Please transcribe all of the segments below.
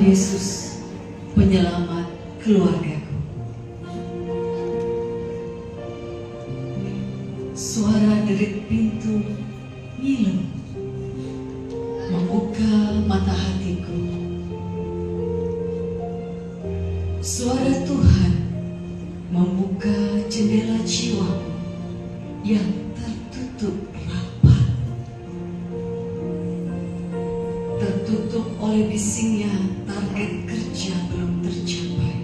Yesus, penyelamat keluargaku. Suara derit pintu ngilu membuka mata hatiku. Suara Tuhan membuka jendela jiwaku yang tertutup rapat, tertutup oleh bisingnya target kerja belum tercapai,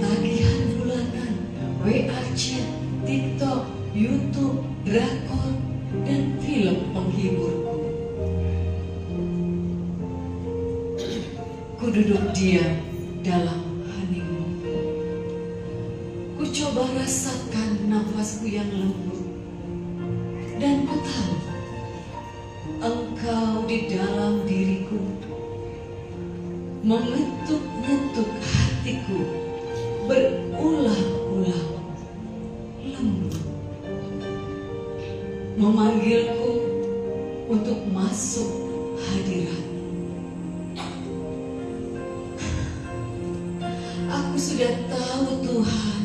tagihan bulanan, WA chat, TikTok, YouTube, drakor, dan film penghiburku. Ku duduk diam dalam hening. Ku coba rasakan nafasku yang lembut, dan ku tahu Engkau di dalam diriku, mengetuk-ngetuk hatiku berulang-ulang, lembut, memanggilku untuk masuk hadirat. Aku sudah tahu Tuhan,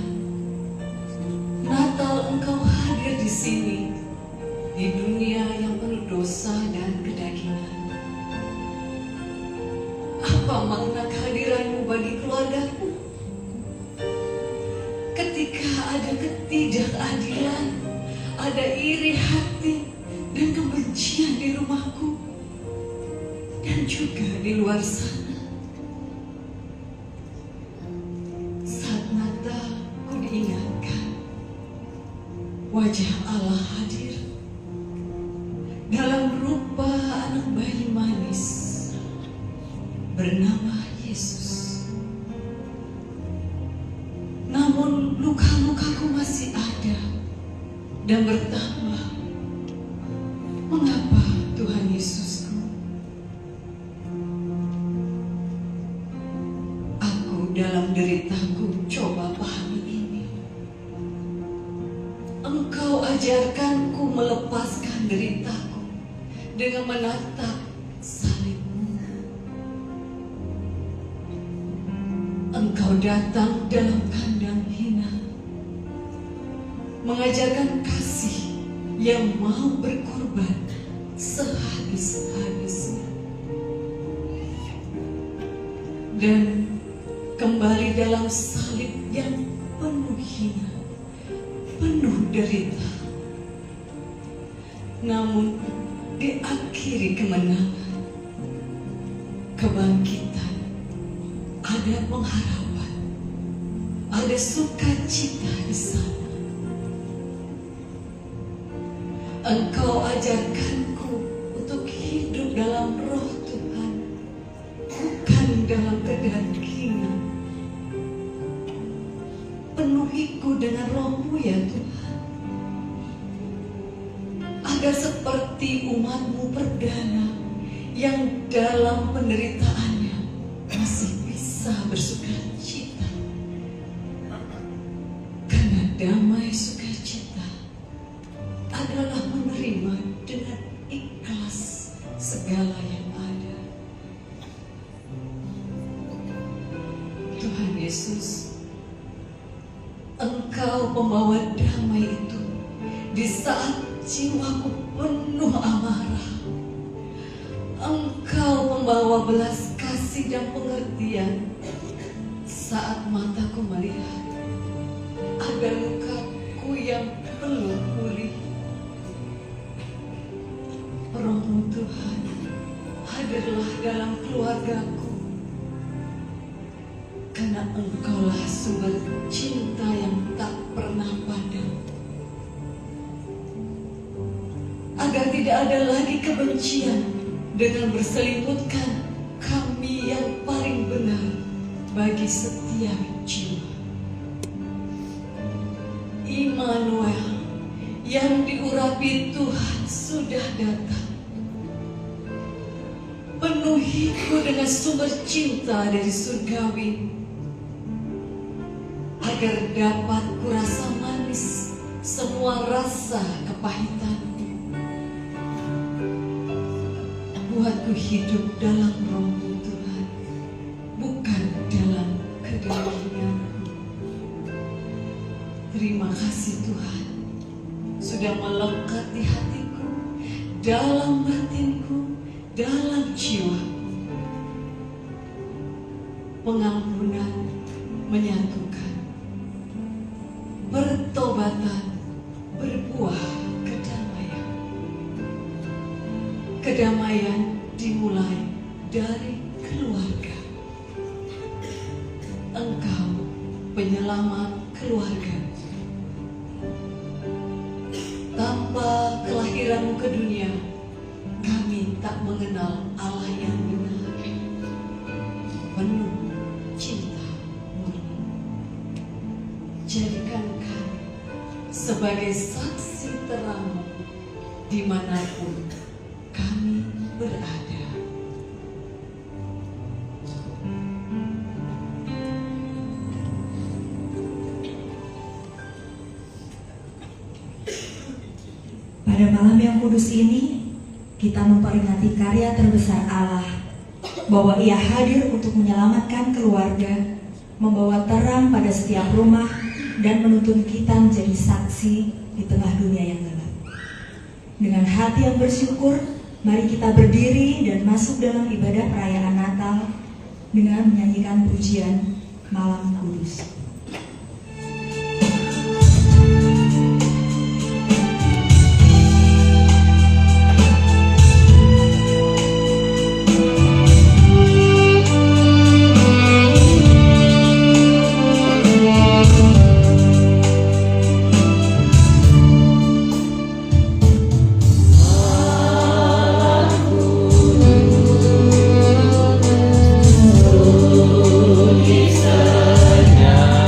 Natal Engkau hadir di sini, di dunia yang penuh dosa dan kedagingan. Apa makna kehadiran-Mu bagi keluargaku? Ketika ada ketidakadilan, ada iri hati dan kebencian di rumahku, dan juga di luar sana. Saat Natal, ku diingatkan wajah Allah hadir dalam rupa anak bayi manis bernama Yesus. Namun luka-lukaku masih ada dan bertambah. Mengapa Tuhan Yesusku? Aku dalam deritaku coba pahami ini. Engkau ajarkanku melepaskan deritaku dengan menatap salib-Mu. Engkau datang dalam kandang hina, mengajarkan kasih yang mau berkorban sehabis-habisnya, dan kembali dalam salib yang penuh hina, penuh derita, namun diakhiri kemenangan, kebangkitan, ada pengharapan, ada sukacita di sana. Engkau ajarkanku untuk hidup dalam roh Tuhan, bukan dalam kedagingan. Penuhiku dengan roh-Mu ya Tuhan, agar seperti umat-Mu perdana yang dalam penderitaannya masih bisa bersukacita, karena damai sukacita adalah menerima dengan ikhlas segala yang ada. Tuhan Yesus, Engkau pembawa damai itu di saat jiwaku penuh amarah. Engkau membawa belas kasih dan pengertian saat mataku melihat ada lukaku yang belum pulih. Roh-Mu Tuhan, hadirlah dalam keluargaku, karena Engkaulah sumber cinta yang tak pernah padam. Agar tidak ada lagi kebencian dengan berselimutkan kami yang paling benar bagi setiap jiwa. Immanuel yang diurapi Tuhan sudah datang. Penuhiku dengan sumber cinta dari surgawi, agar dapat kurasa manis semua rasa kepahitan. Buatku hidup dalam roh-Mu Tuhan, kedaginganku. Terima kasih Tuhan, sudah melekat di hatiku, dalam batinku, dalam jiwa. Pengampunan menyatukan, pertobatan berbuah kedamaian. Kedamaian dimulai dari keluarga. Engkau penyelamat keluarga. Tanpa kelahiranmu ke dunia, kami tak mengenal Allah yang benar, penuh cinta murni. Jadikan kami sebagai saksi terang dimanapun kami berada. Pada malam yang kudus ini, kita memperingati karya terbesar Allah, bahwa Ia hadir untuk menyelamatkan keluarga, membawa terang pada setiap rumah, dan menuntun kita menjadi saksi di tengah dunia yang gelap. Dengan hati yang bersyukur, mari kita berdiri dan masuk dalam ibadah perayaan Natal dengan menyanyikan pujian Malam Kudus. Di sana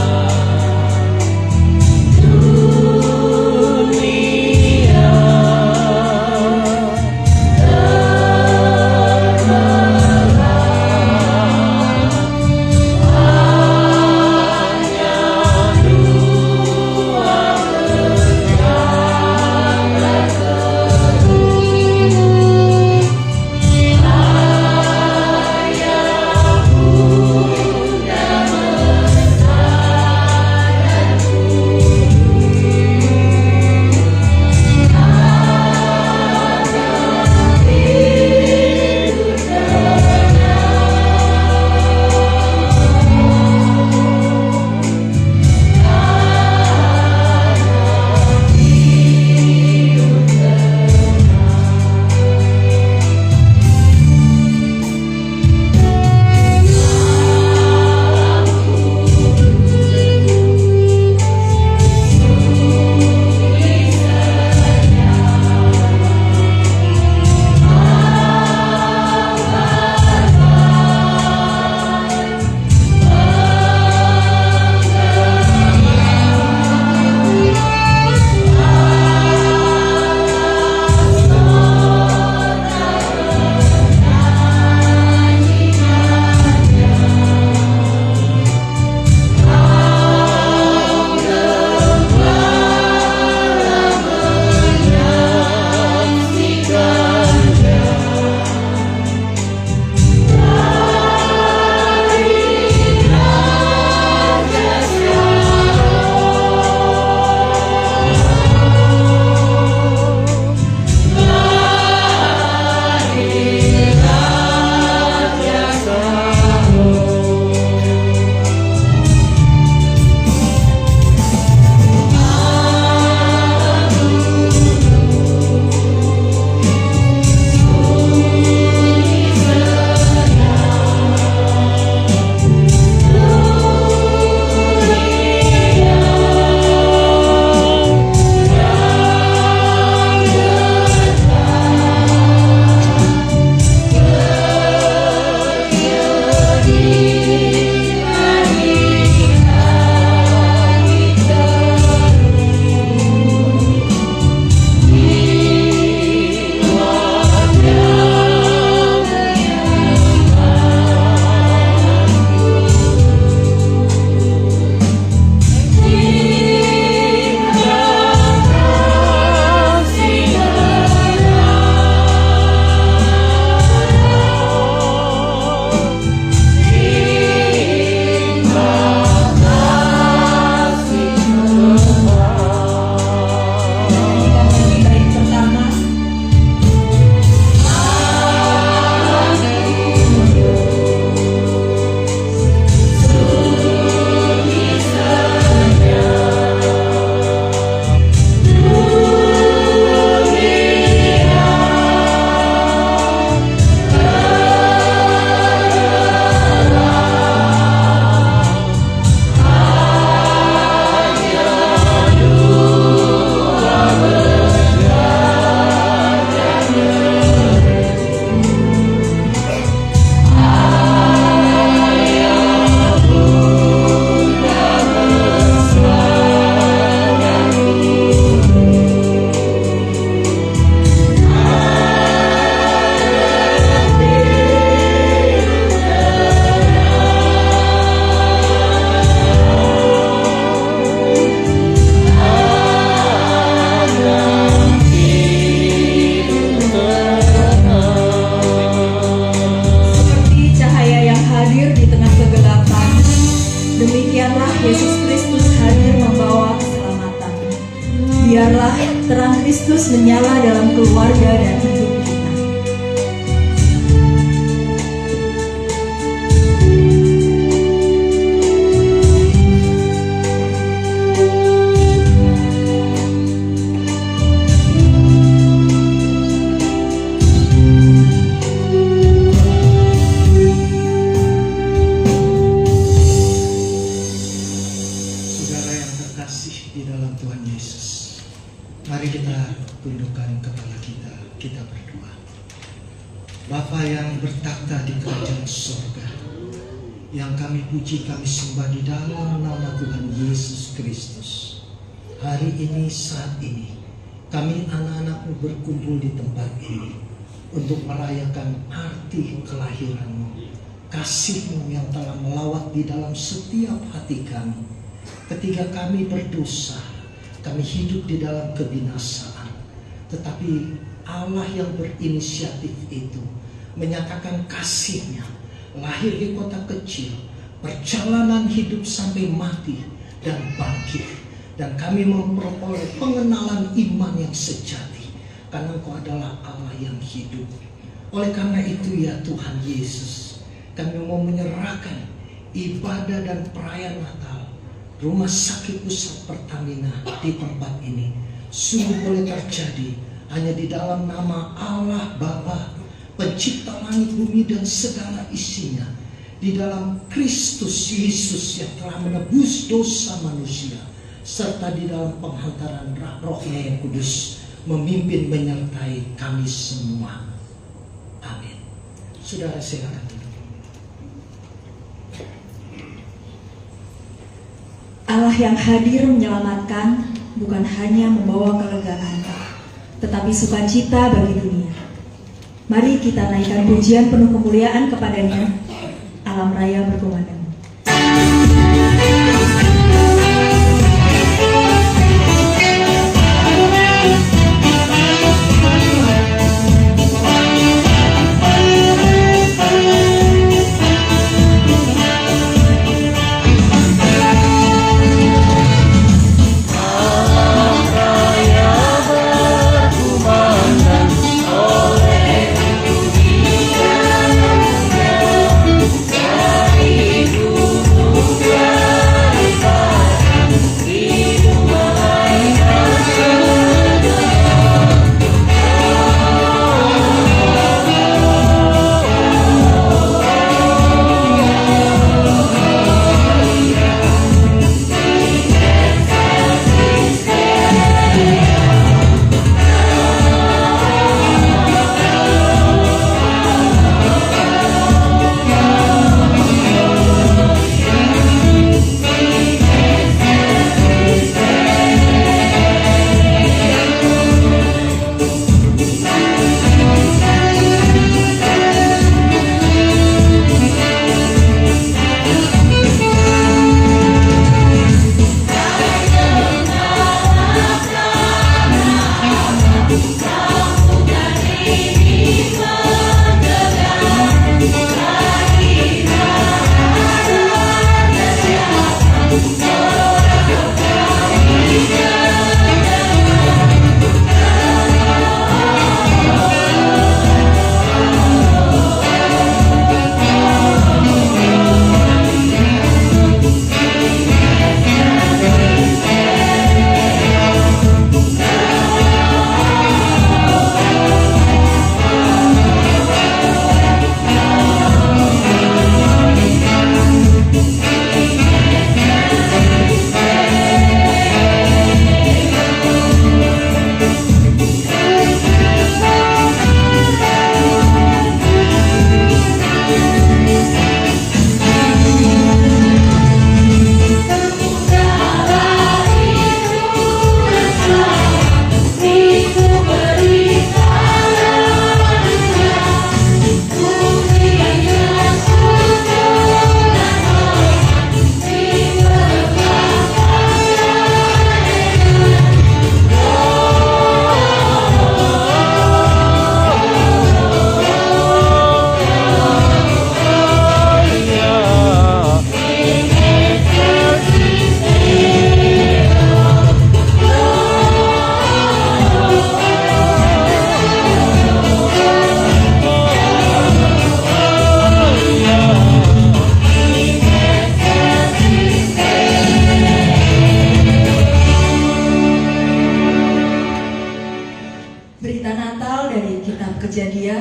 Demikianlah Yesus Kristus hadir membawa keselamatan. Biarlah terang Kristus menyala dalam keluarga dan hidup kita. Saudara yang terkasih di dalam Tuhan Yesus, mari kita tundukkan kepala kita berdoa. Bapa yang bertakhta di kerajaan surga, yang kami puji, kami sembah di dalam nama Tuhan Yesus Kristus. Hari ini, saat ini, kami anak-anak-Mu berkumpul di tempat ini untuk merayakan arti kelahiran-Mu, kasih-Mu yang telah melawat di dalam setiap hati kami. Ketika kami berdosa, kami hidup di dalam kebinasaan. Tetapi Allah yang berinisiatif itu menyatakan kasih-Nya, lahir di kota kecil, perjalanan hidup sampai mati dan bangkit. Dan kami memperoleh pengenalan iman yang sejati, karena Engkau adalah Allah yang hidup. Oleh karena itu ya Tuhan Yesus, kami mau menyerahkan ibadah dan perayaan Natal Rumah Sakit Pusat Pertamina di tempat ini. Sungguh boleh terjadi hanya di dalam nama Allah Bapa, Pencipta langit bumi dan segala isinya, di dalam Kristus Yesus yang telah menebus dosa manusia, serta di dalam penghantaran Roh-Nya yang kudus memimpin menyertai kami semua. Amin. Saudara silakan duduk. Allah yang hadir menyelamatkan bukan hanya membawa kelegaan, tetapi sukacita bagi dunia. Mari kita naikkan pujian penuh kemuliaan kepadanya. Alam raya berkumandang. Dari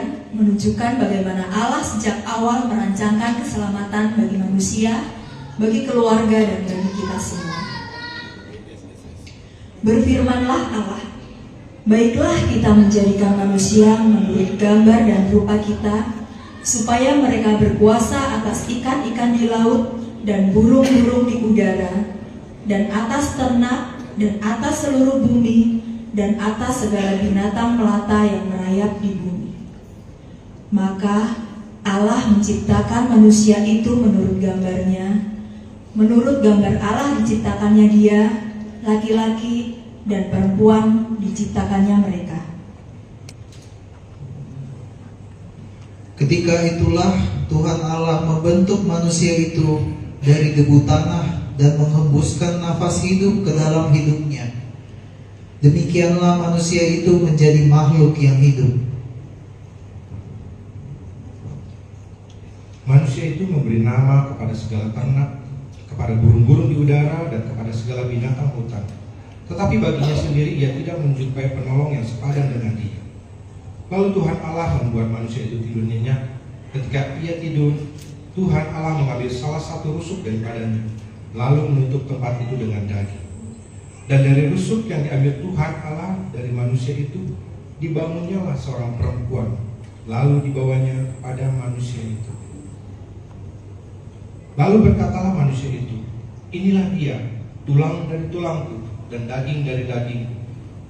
adegan menunjukkan bagaimana Allah sejak awal merancangkan keselamatan bagi manusia, bagi keluarga, dan bagi kita semua. Berfirmanlah Allah, "Baiklah kita menjadikan manusia menurut gambar dan rupa kita, supaya mereka berkuasa atas ikan-ikan di laut dan burung-burung di udara, dan atas ternak, dan atas seluruh bumi, dan atas segala binatang melata yang merayap di bumi." Maka Allah menciptakan manusia itu menurut gambarnya. Menurut gambar Allah diciptakannya dia, laki-laki dan perempuan diciptakannya mereka. Ketika itulah Tuhan Allah membentuk manusia itu dari debu tanah dan menghembuskan nafas hidup ke dalam hidupnya. Demikianlah manusia itu menjadi makhluk yang hidup. Manusia itu memberi nama kepada segala ternak, kepada burung-burung di udara, dan kepada segala binatang hutan. Tetapi baginya sendiri ia tidak menjumpai penolong yang sepadan dengan dia. Lalu Tuhan Allah membuat manusia itu tidur nyenyak. Ketika ia tidur, Tuhan Allah mengambil salah satu rusuk daripadanya, lalu menutup tempat itu dengan daging. Dan dari rusuk yang diambil Tuhan Allah dari manusia itu, dibangunnyalah seorang perempuan, lalu dibawanya kepada manusia itu. Lalu berkatalah manusia itu, "Inilah dia, tulang dari tulangku dan daging dari daging,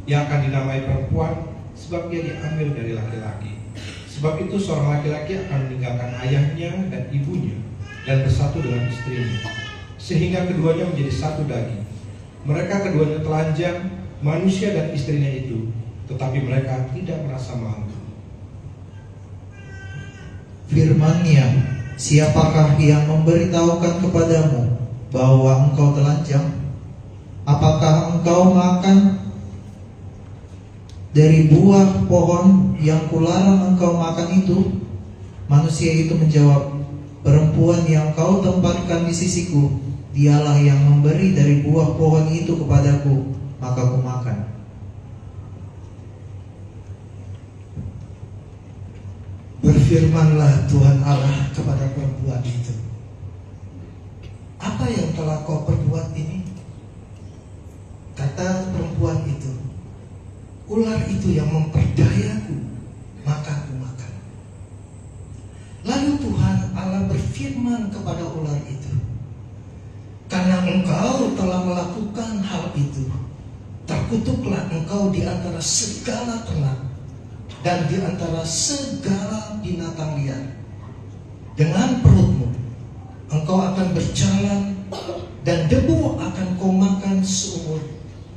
yang akan dinamai perempuan, sebab dia diambil dari laki-laki. Sebab itu seorang laki-laki akan meninggalkan ayahnya dan ibunya dan bersatu dengan istrinya, sehingga keduanya menjadi satu daging. Mereka keduanya telanjang, manusia dan istrinya itu, tetapi mereka tidak merasa malu." Firman-Nya, "Siapakah yang memberitahukan kepadamu bahwa engkau telanjang? Apakah engkau makan dari buah pohon yang kularang engkau makan itu?" Manusia itu menjawab, "Perempuan yang kau tempatkan di sisiku, dialah yang memberi dari buah pohon itu kepadaku, maka ku makan." Berfirmanlah Tuhan Allah kepada perempuan itu, "Apa yang telah kau perbuat ini?" Kata perempuan itu, "Ular itu yang memperdayaku, maka aku makan." Lalu Tuhan Allah berfirman kepada ular itu, "Karena engkau telah melakukan hal itu, terkutuklah engkau di antara segala ternak dan di antara segala binatang liar. Dengan perutmu engkau akan berjalan, dan debu akan kau makan seumur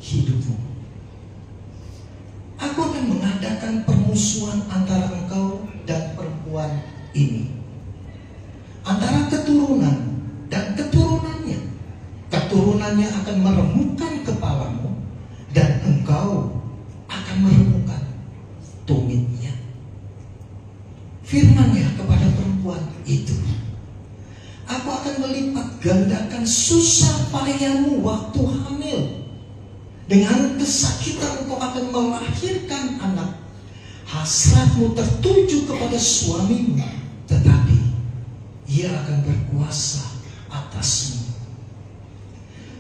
hidupmu. Aku akan mengadakan permusuhan antara engkau dan perempuan ini, antara keturunan dan keturunannya. Keturunannya akan meremukkan kepalamu, dan engkau akan meremukkan tumitnya." Firman-Nya kepada perempuan itu, "Aku akan melipat gandakan susah payahmu waktu hamil. Dengan kesakitan engkau akan melahirkan anak. Hasratmu tertuju kepada suamimu, tetapi ia akan berkuasa atasmu."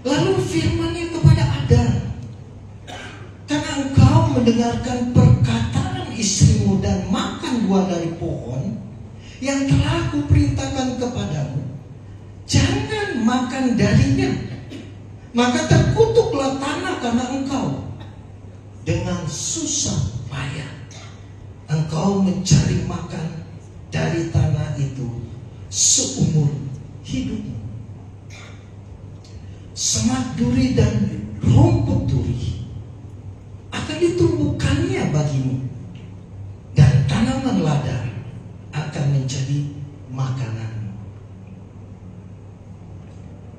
Lalu firman-Nya kepada Adam, "Karena engkau mendengarkan perkataan istrimu dan makan buah dari pohon yang telah kuperintahkan kepadamu, jangan makan darinya. Maka terkutuklah tanah karena engkau. Dengan susah payah engkau mencari makan dari tanah itu seumur hidupmu. Semak duri dan rumput duri akan ditumbuhkannya bagimu, dan tanaman lada akan menjadi makanan.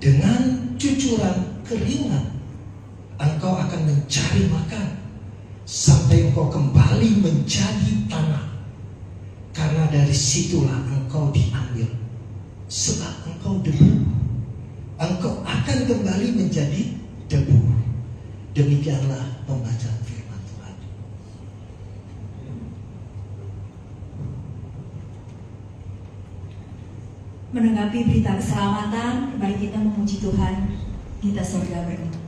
Dengan cucuran keringat engkau akan mencari makan sampai engkau kembali menjadi tanah, karena dari situlah engkau diambil. Sebab engkau debu, engkau akan kembali menjadi debu." Demikianlah pembacaan firman Tuhan. Menanggapi berita keselamatan, mari kita memuji Tuhan. Kita surga berdoa.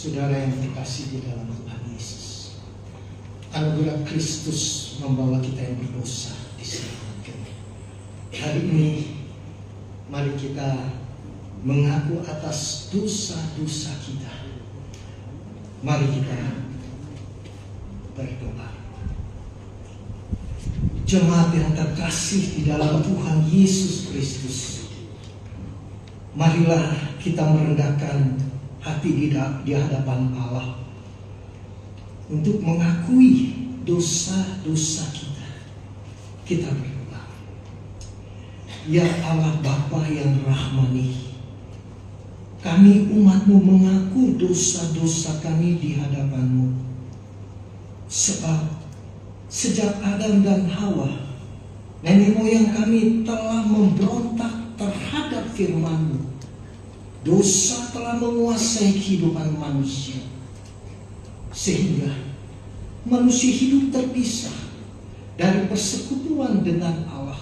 Saudara yang terkasih di dalam Tuhan Yesus, anugerah Kristus membawa kita yang berdosa diselamatkan. Hari ini mari kita mengaku atas dosa-dosa kita. Mari kita berdoa. Jemaat yang terkasih di dalam Tuhan Yesus Kristus, marilah kita merendahkan hati di hadapan Allah untuk mengakui dosa-dosa kita. Kita berdoa. Ya Allah Bapa yang rahmani, kami umat-Mu mengaku dosa-dosa kami di hadapan-Mu. Sebab sejak Adam dan Hawa, nenek moyang kami telah memberontak terhadap firman-Mu. Dosa telah menguasai kehidupan manusia, sehingga manusia hidup terpisah dari persekutuan dengan Allah,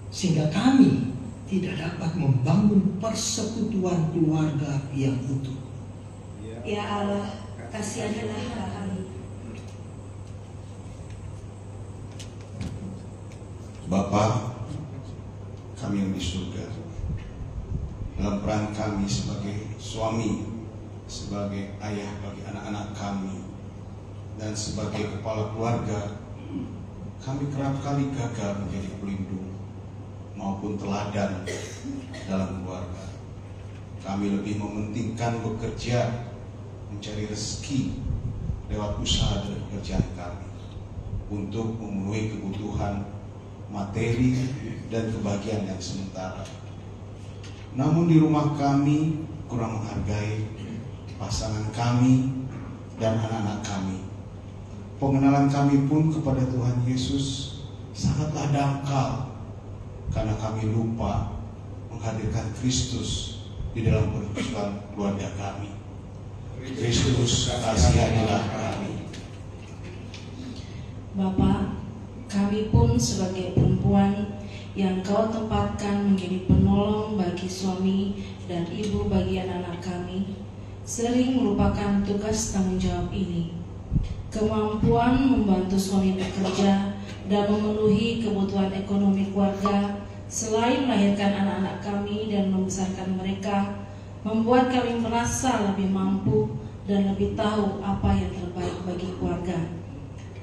sehingga kami tidak dapat membangun persekutuan keluarga yang utuh. Ya Allah, kasihanilah kami. Bapa kami yang di surga, dalam peran kami sebagai suami, sebagai ayah bagi anak-anak kami, dan sebagai kepala keluarga, kami kerap kali gagal menjadi pelindung maupun teladan dalam keluarga. Kami lebih mementingkan bekerja, mencari rezeki lewat usaha dan pekerjaan kami untuk memenuhi kebutuhan materi dan kebahagiaan yang sementara. namun di rumah kami kurang menghargai pasangan kami dan anak-anak kami. Pengenalan kami pun kepada Tuhan Yesus sangatlah dangkal karena kami lupa menghadirkan Kristus di dalam persoalan keluarga kami. Kristus, kasihanilah kami. Bapa, kami pun sebagai perempuan yang Kau tempatkan menjadi penolong bagi suami dan ibu bagi anak-anak kami, sering melupakan tugas tanggung jawab ini. Kemampuan membantu suami bekerja dan memenuhi kebutuhan ekonomi keluarga, selain melahirkan anak-anak kami dan membesarkan mereka, membuat kami merasa lebih mampu dan lebih tahu apa yang terbaik bagi keluarga.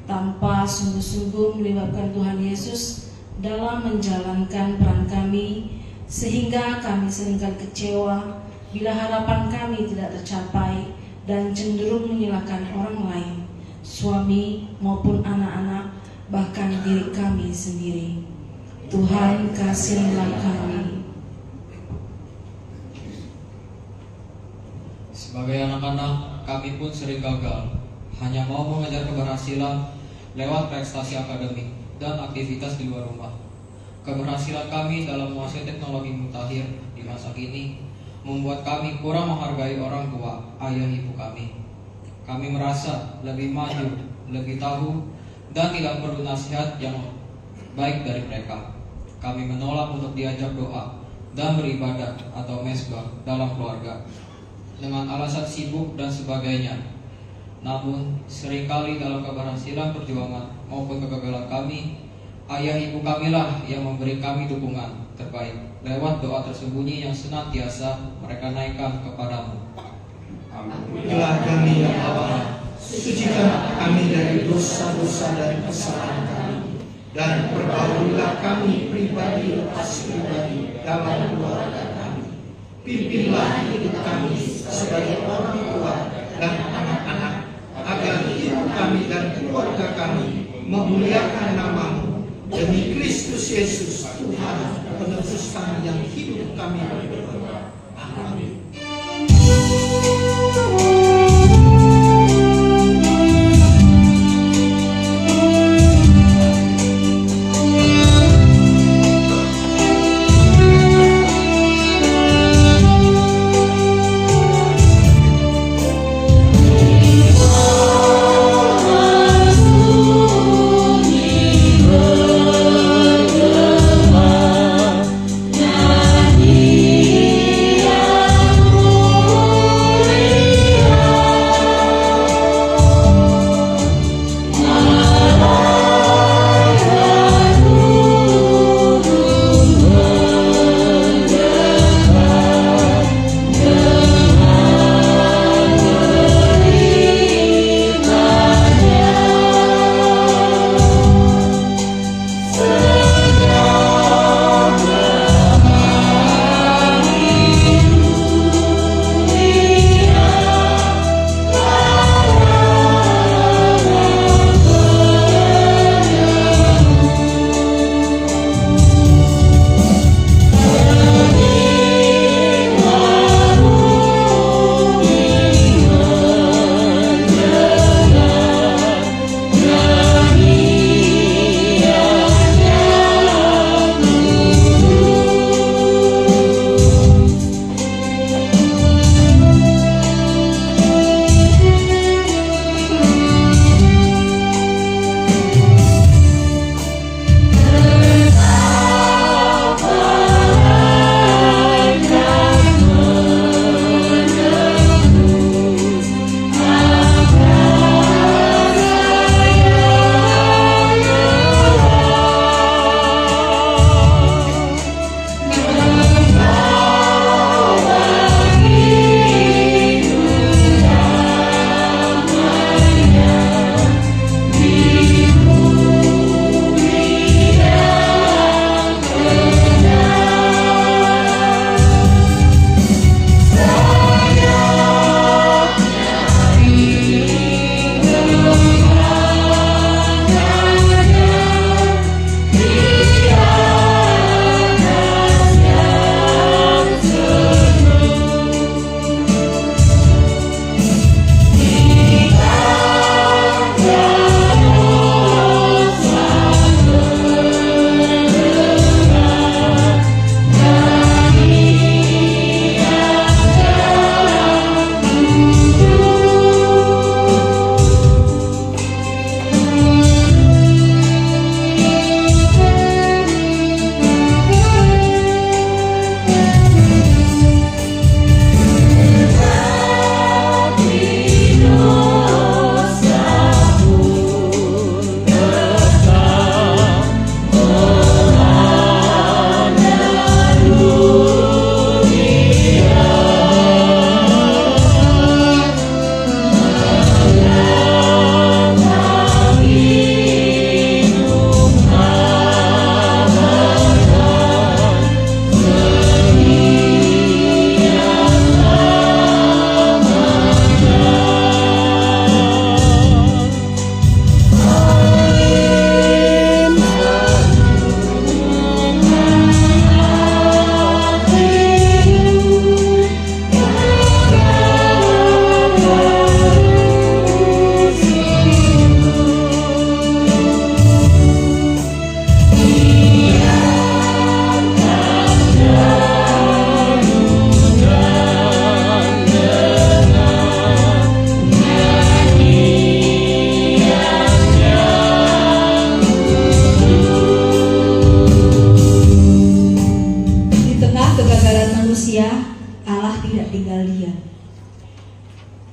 Tanpa sungguh-sungguh melibatkan Tuhan Yesus dalam menjalankan peran kami, sehingga kami seringkali kecewa bila harapan kami tidak tercapai dan cenderung menyalahkan orang lain, suami maupun anak-anak, bahkan diri kami sendiri. Tuhan, kasihilah kami. Sebagai anak-anak, kami pun sering gagal, hanya mau mengejar keberhasilan lewat prestasi akademik dan aktivitas di luar rumah. Keberhasilan kami dalam menguasai teknologi mutakhir di masa kini membuat kami kurang menghargai orang tua, ayah ibu kami. Kami merasa lebih maju, lebih tahu, dan tidak perlu nasihat yang baik dari mereka. Kami menolak untuk diajak doa dan beribadah atau mesbah dalam keluarga dengan alasan sibuk dan sebagainya. Namun, seringkali dalam keberhasilan perjuangan maupun kegagalan kami, ayah ibu kamilah yang memberi kami dukungan terbaik lewat doa tersembunyi yang senantiasa mereka naikkan kepadamu. Ampunilah kami ya Allah, sucikan kami dari dosa-dosa dan kesalahan kami, dan perbaulilah kami pribadi lepas pribadi dalam keluarga kami. Pimpinlah hidup kami sebagai orang tua dan anak-anak, agar hidup kami dan keluarga kami memuliakan nama-Mu. Demi Kristus Yesus, Tuhan penebus kami yang hidup kami berdoa. Amin. Nyanyian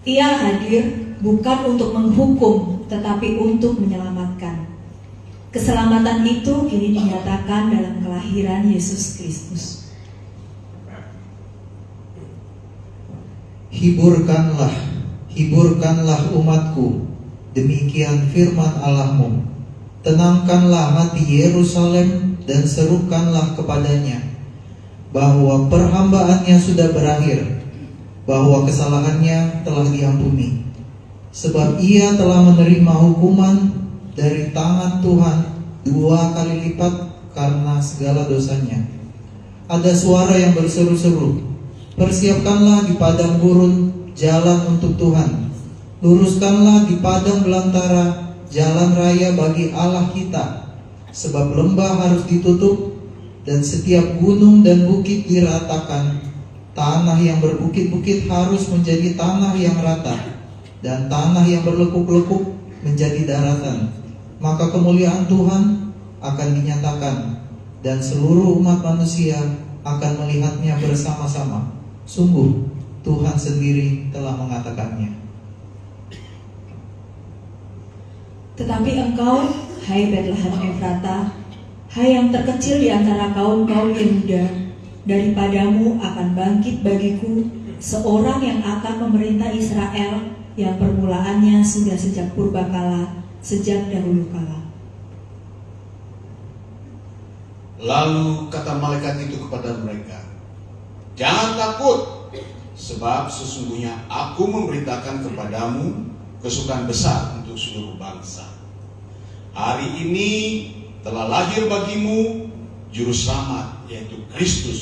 Ia hadir bukan untuk menghukum, tetapi untuk menyelamatkan. Keselamatan itu kini dinyatakan dalam kelahiran Yesus Kristus. Hiburkanlah, hiburkanlah umatku, demikian firman Allahmu. Tenangkanlah hati Yerusalem dan serukanlah kepadanya, bahwa perhambaannya sudah berakhir, bahwa kesalahannya telah diampuni. Sebab ia telah menerima hukuman dari tangan Tuhan 2 kali lipat karena segala dosanya. Ada suara yang berseru-seru, persiapkanlah di padang gurun jalan untuk Tuhan, luruskanlah di padang belantara jalan raya bagi Allah kita. Sebab lembah harus ditutup dan setiap gunung dan bukit diratakan. Tanah yang berbukit-bukit harus menjadi tanah yang rata, dan tanah yang berlekuk-lekuk menjadi daratan. Maka kemuliaan Tuhan akan dinyatakan, dan seluruh umat manusia akan melihatnya bersama-sama. Sungguh Tuhan sendiri telah mengatakannya. Tetapi engkau, hai Betlehem Efrata, hai yang terkecil di antara kaum-kaum Yehuda, daripadamu akan bangkit bagiku seorang yang akan memerintah Israel, yang permulaannya sudah sejak purbakala, sejak dahulu kala. Lalu kata malaikat itu kepada mereka, jangan takut, sebab sesungguhnya aku memberitakan kepadamu kesukaan besar untuk seluruh bangsa. Hari ini telah lahir bagimu juru selamat, yaitu Kristus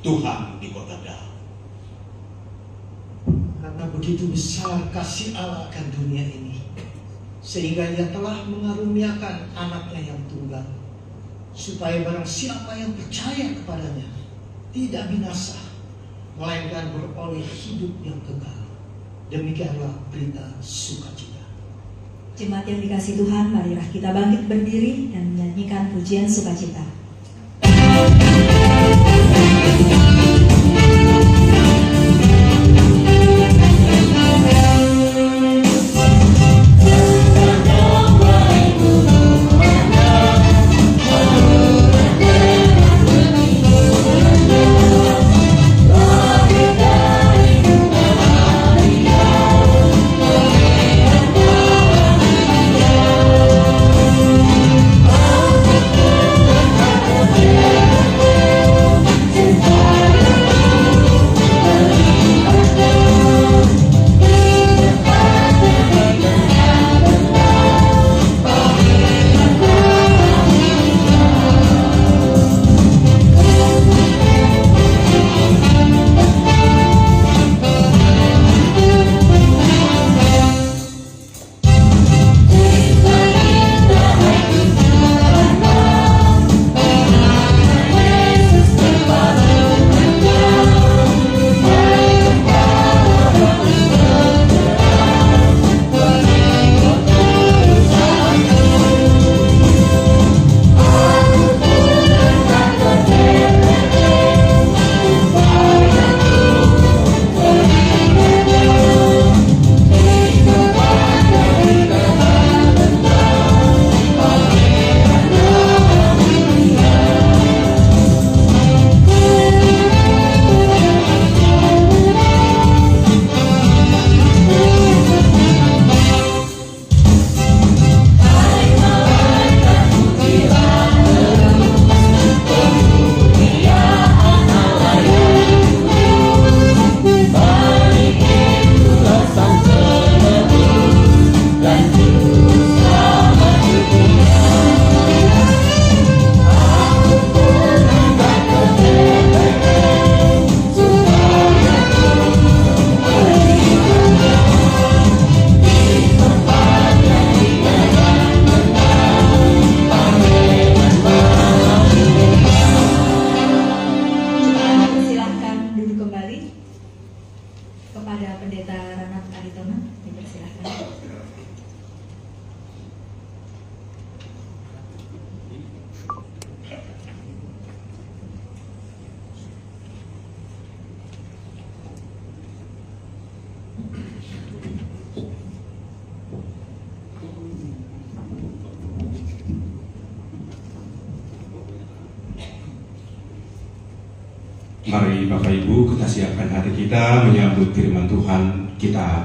Tuhan di kota Daud. Karena begitu besar kasih Allah akan dunia ini, sehingga Ia telah mengaruniakan anaknya yang tunggal, supaya barang siapa yang percaya kepadanya tidak binasa, melainkan beroleh hidup yang kekal. Demikianlah berita sukacita. Jemaat yang dikasihi Tuhan, marilah kita bangkit berdiri dan menyanyikan pujian sukacita. Oh, Mari Bapak Ibu kita siapkan hati kita menyambut firman Tuhan kita